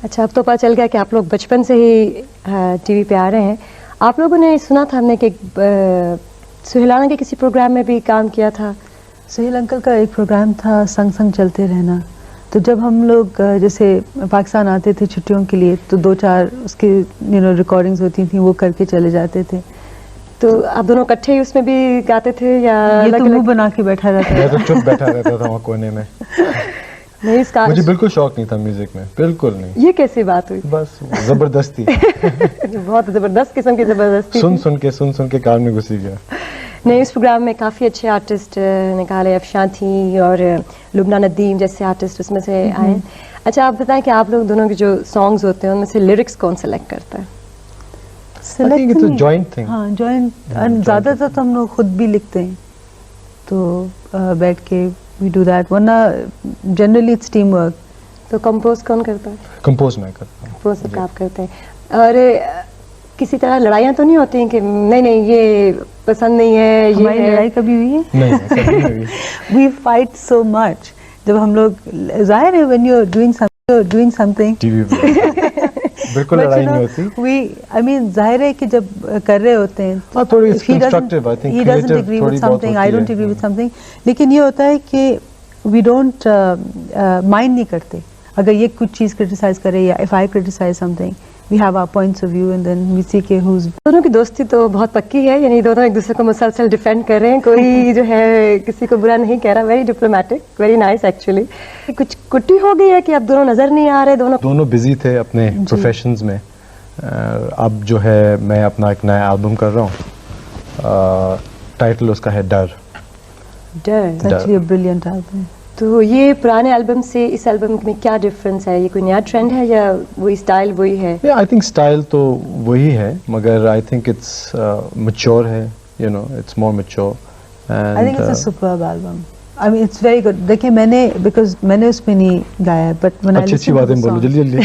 اچھا اب تو پتہ چل گیا کہ آپ لوگ بچپن سے ہی ٹی وی پہ آ رہے ہیں. آپ لوگوں نے سنا تھا ہم نے کہ سہیل آنند کے کسی پروگرام میں بھی کام کیا تھا. سہیل انکل کا ایک پروگرام تھا سنگ سنگ چلتے رہنا. تو جب ہم لوگ جیسے پاکستان آتے تھے چھٹیوں کے لیے تو 2-4 اس کی ریکارڈنگز ہوتی تھیں وہ کر کے چلے جاتے تھے. تو آپ دونوں اکٹھے ہی اس میں بھی گاتے تھے یا یہ تو منہ بنا کے بیٹھا رہتا میں تو چپ بیٹھا رہتا تھا وہاں کونے میں. نہیں اس کا مجھے بالکل شوق نہیں تھا میوزک میں, بالکل نہیں. یہ کیسی بات ہوئی؟ بس زبردستی بہت زبردست قسم کی زبردستی سن کے کان میں گھسی گیا. نہیں اس پروگرام میں کافی اچھے آرٹسٹ نکالے, افشاں تھیں اور لبنہ ندیم جیسے آرٹسٹ اس میں سے آئے. اچھا آپ بتائیں کہ آپ لوگ دونوں کے جو سانگز ہوتے ہیں ان میں سے لیرکس کون سلیکٹ کرتا ہے؟ ہاں جوائنٹ, زیادہ تر تو ہم لوگ خود بھی لکھتے ہیں تو بیٹھ کے وی ڈو دیٹ, ورنہ جنرلی اٹس ٹیم ورک. تو کمپوز کون کرتا ہے؟ کمپوز میں کرتا ہوں. کمپوز آپ کرتے ہیں. اور کسی طرح لڑائیاں تو نہیں ہوتی ہیں کہ نہیں یہ پسند نہیں ہے؟ ہماری لڑائی کبھی ہوئی ہے؟ نہیں. وی فائٹ سو مچ. جب ہم لوگ ظاہر ہے when you're doing something T V پہ بالکل لڑائی نہیں ہوتی. I mean ظاہر ہے کہ جب کر رہے ہوتے ہیں تھوڑی constructive, I think he doesn't agree with something, I don't agree with something, لیکن یہ ہوتا ہے کہ we don't mind نہیں کرتے اگر یہ کچھ چیز کرٹیسائز کرے یا if I criticize something we have our points of view and then we see کہ who's. دونوں کی دوستی تو بہت پکی ہے, یعنی دونوں ایک دوسرے کو مسلسل ڈیفینڈ کر رہے ہیں, کوئی جو ہے کسی کو برا نہیں کہہ رہا. Very diplomatic, very nice actually. کچھ کٹی ہو گئی ہے کہ اب دونوں نظر نہیں آ رہے؟ دونوں بزی تھے اپنے پروفیشنز میں. اب جو ہے میں اپنا ایک نیا البم کر رہا ہوں, ٹائٹل اس کا ہے ڈر. Actually a brilliant album. تو یہ پرانے البم سے اس البم میں کیا ڈفرینس ہے؟ یہ کوئی نیا ٹرینڈ ہے یا وہی اسٹائل وہی ہے؟ آئی تھنک اسٹائل تو وہی ہے مگر آئی تھنک اٹس میچور ہے, it's more mature. I think it's a superb album. I mean it's very good. دیکھیں because میں نے اس میں نہیں گایا but when I اچھی باتیں بولو جلدی.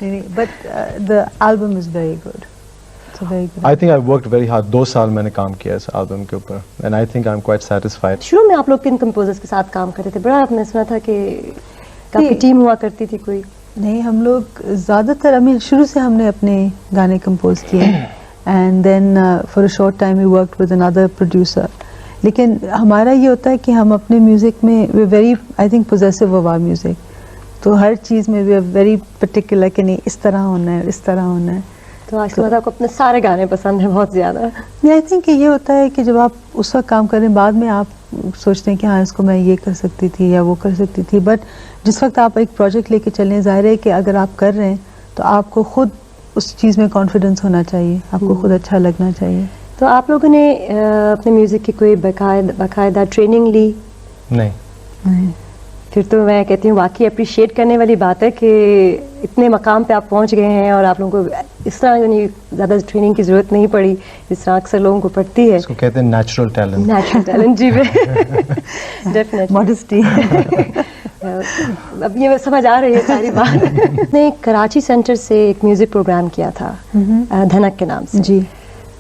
نہیں but the album is very good. I think I've worked very hard. 2 سال میں نے کام کیا اس البم کے اوپر and I think I'm quite satisfied. شروع میں آپ لوگ کن کمپوزرز کے ساتھ کام کرتے تھے؟ بڑا آپ نے سنا تھا کہ کافی ٹیم ہوا کرتی تھی کوئی. نہیں ہم لوگ زیادہ تر شروع سے ہم نے اپنے گانے کمپوز کیے and then for a short time we worked with another producer. لیکن ہمارا یہ ہوتا ہے کہ ہم اپنے میوزک میں we're very I think possessive of our music. تو ہر چیز میں we're very particular کہ نہیں اس طرح ہونا ہے اس طرح ہونا ہے. تو آج کے بعد آپ کو اپنے سارے گانے پسند ہیں بہت زیادہ؟ آئی تھنک کہ یہ ہوتا ہے کہ جب آپ اس وقت کام کریں بعد میں آپ سوچتے ہیں کہ ہاں اس کو میں یہ کر سکتی تھی یا وہ کر سکتی تھی, بٹ جس وقت آپ ایک پروجیکٹ لے کے چلیں ظاہر ہے کہ اگر آپ کر رہے ہیں تو آپ کو خود اس چیز میں کانفیڈنس ہونا چاہیے, آپ کو خود اچھا لگنا چاہیے. تو آپ لوگوں نے اپنے میوزک کی کوئی باقاعدہ ٹریننگ لی؟ نہیں. پھر تو میں کہتی ہوں واقعی اپریشیٹ کرنے والی بات ہے کہ اتنے مقام پہ آپ پہنچ گئے ہیں اور آپ لوگوں کو اس طرح یعنی زیادہ ٹریننگ کی ضرورت نہیں پڑی جس طرح اکثر لوگوں کو پڑتی ہے. اس کو کہتے ہیں نیچرل ٹیلنٹ. نیچرل ٹیلنٹ جی ڈیفینیٹلی ماڈسٹی. اب یہ سمجھ آ رہی ہے ساری بات. نے کراچی سینٹر سے ایک میوزک پروگرام کیا تھا دھنک کے نام سے. جی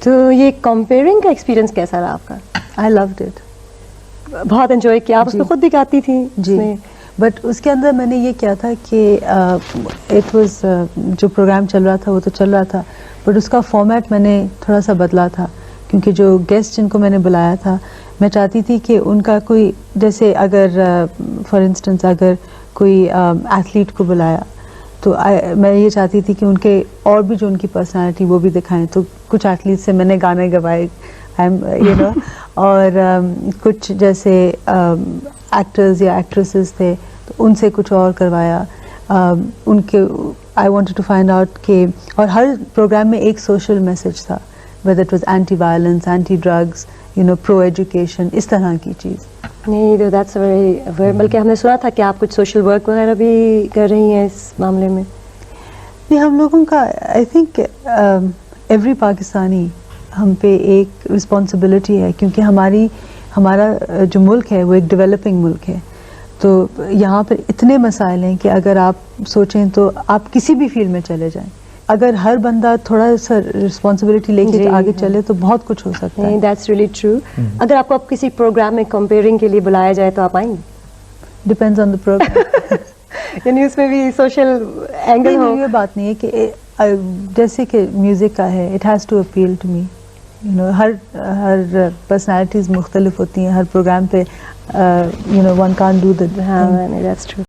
تو یہ کمپیئرنگ کا ایکسپیرینس کیسا رہا آپ کا؟ آئی لوڈ اٹ. بہت انجوائے کیا آپ اس میں خود بھی گاتی تھیں؟ جی بٹ اس کے اندر میں نے یہ کیا تھا کہ اٹ واز جو پروگرام چل رہا تھا وہ تو چل رہا تھا بٹ اس کا فارمیٹ میں نے تھوڑا سا بدلا تھا کیونکہ جو گیسٹ جن کو میں نے بلایا تھا میں چاہتی تھی کہ ان کا کوئی جیسے اگر فار انسٹنس اگر کوئی ایتھلیٹ کو بلایا تو میں یہ چاہتی تھی کہ ان کے اور بھی جو ان کی پرسنالٹی وہ بھی دکھائیں. تو کچھ ایتھلیٹ سے میں نے گانے گوائے اور کچھ جیسے ایکٹرز یا ایکٹریسز تھے تو ان سے کچھ اور کروایا. ان کے I wanted to find out کہ اور ہر پروگرام میں ایک سوشل میسج تھا whether it was anti violence, anti drugs, pro education, اس طرح کی چیز. نہیں دیٹس ویری بلکہ ہم نے سنا تھا کہ آپ کچھ سوشل ورک وغیرہ بھی کر رہی ہیں اس معاملے میں. نہیں ہم لوگوں کا آئی تھنک ایوری پاکستانی ہم پہ ایک رسپانسبلٹی ہے کیونکہ ہمارا جو ملک ہے وہ ایک ڈیولپنگ ملک ہے. تو یہاں پر اتنے مسائل ہیں کہ اگر آپ سوچیں تو آپ کسی بھی فیلڈ میں چلے جائیں, اگر ہر بندہ تھوڑا سا رسپانسبلٹی لے کے آگے چلے تو بہت کچھ ہو سکتا ہے. That's really true. اگر آپ کو کسی پروگرام میں کمپیئرنگ کے لیے بلایا جائے تو آپ آئیں گے؟ Depends on the programme. یعنی اس میں بھی سوشل اینگل ہو. یہ بات نہیں ہے کہ جیسے کہ میوزک کا ہے it has to appeal to me. ہر پرسنالٹیز مختلف ہوتی ہیں ہر پروگرام پہ. One can't do that. ہاں دیٹس ٹرو.